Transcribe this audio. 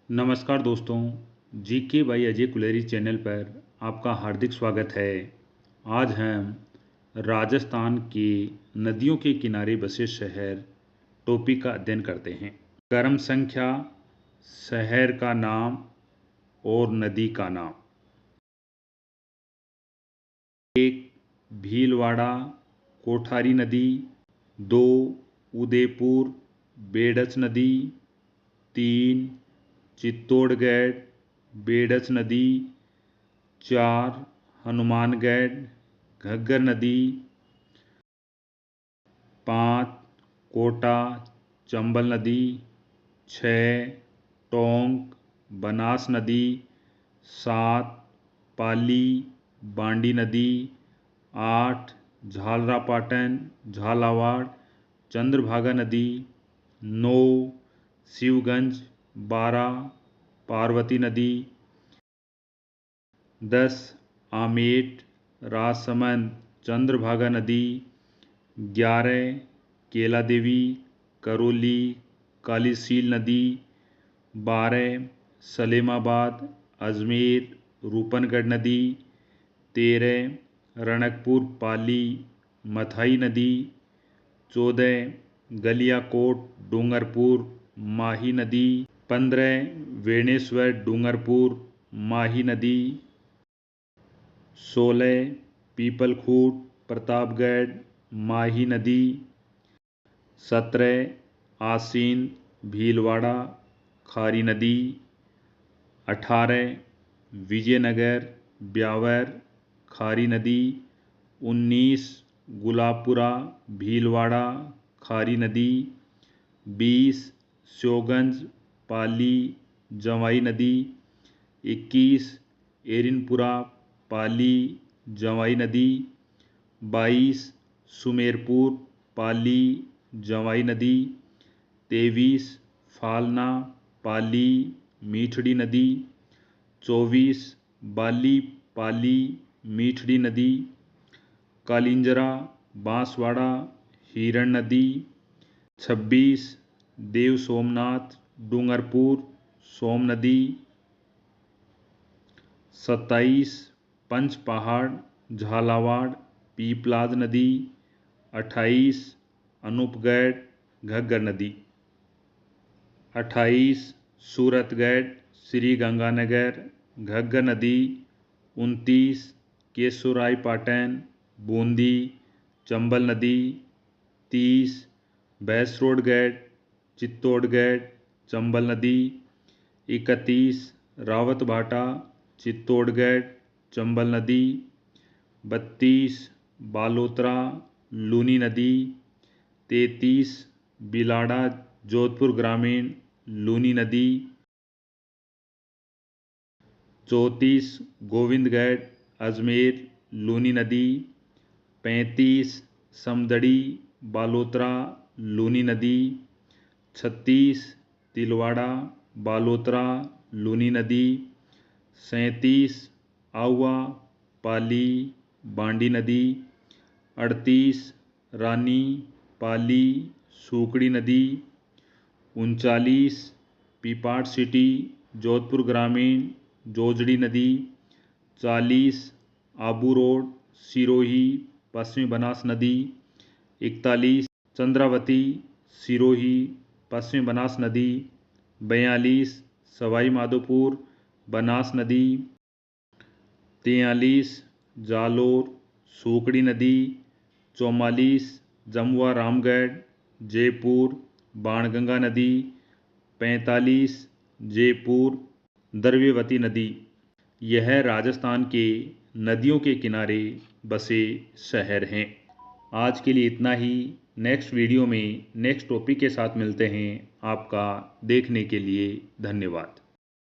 नमस्कार दोस्तों, GK by Ajay Kuleri channel पर आपका हार्दिक स्वागत है। आज हम राजस्थान के नदियों के किनारे बसे शहर टोपी का अध्ययन करते हैं। क्रम संख्या, शहर का नाम और नदी का नाम। 1 भीलवाड़ा कोठारी नदी। 2 उदयपुर बेडच नदी। 3 चित्तौड़गढ़ बेडच नदी। 4 हनुमानगढ़ घग्गर नदी। 5 कोटा चंबल नदी। 6 टोंक बनास नदी। 7 पाली बांडी नदी। 8 झालरापाटन झालावाड़ चंद्रभागा नदी। 9 शिवगंज 12 पार्वती नदी। 10 आमेट राजसमंद चंद्रभागा नदी। 11 केला देवी करौली कालीसील नदी। 12 सलेमाबाद अजमेर रूपनगढ़ नदी। 13 रणकपुर पाली मथाई नदी। 14 गलियाकोट डूंगरपुर माही नदी। 15 वेणेश्वर डूंगरपुर माही नदी। 16 पीपलखूट प्रतापगढ़ माही नदी। 17 आसीन भीलवाड़ा खारी नदी। 18 विजयनगर ब्यावर खारी नदी। 19 गुलाबपुरा भीलवाड़ा खारी नदी। 20 श्योगंज पाली जवाई नदी। 21 एरिनपुरा पाली जवाई नदी। 22 सुमेरपुर पाली जवाई नदी। 23 फालना पाली मीठड़ी नदी। 24 बाली पाली मीठड़ी नदी। कालिंजरा बांसवाड़ा हिरण नदी। 26 देव सोमनाथ डूंगरपुर सोम नदी। 27 पंचपहाड़ झालावाड़ पीपलाद नदी। 28 अनूपगढ़ घग्गर नदी। 28 सूरतगढ़ श्री गंगानगर घग्गर नदी। 29 केशोरायपाटन बूंदी चंबल नदी। 30 भैंसरोडगढ़ चित्तौड़गढ़ चंबल नदी। 31 रावतभाटा चित्तौड़गढ़ चंबल नदी। 32 बालोतरा लूनी नदी। 33 बिलाड़ा जोधपुर ग्रामीण लूनी नदी। 34 गोविंदगढ़ अजमेर लूनी नदी। 35 समदड़ी बालोतरा लूनी नदी। 36 तिलवाड़ा बालोतरा लूनी नदी। 37 आउवा पाली बांडी नदी। 38 रानी पाली सूकड़ी नदी। 39 पीपाट सिटी जोधपुर ग्रामीण जोजड़ी नदी। 40 आबू रोड सिरोही पश्चिमी बनास नदी। 41 चंद्रावती सिरोही पश्चिमी बनास नदी। 42 सवाई माधोपुर बनास नदी। 43 जालोर सूकड़ी नदी। 44 जमुआ रामगढ़ जयपुर बाणगंगा नदी। 45 जयपुर द्रव्यवती नदी। यह राजस्थान के नदियों के किनारे बसे शहर हैं। आज के लिए इतना ही। नेक्स्ट वीडियो में नेक्स्ट टॉपिक के साथ मिलते हैं। आपका देखने के लिए धन्यवाद।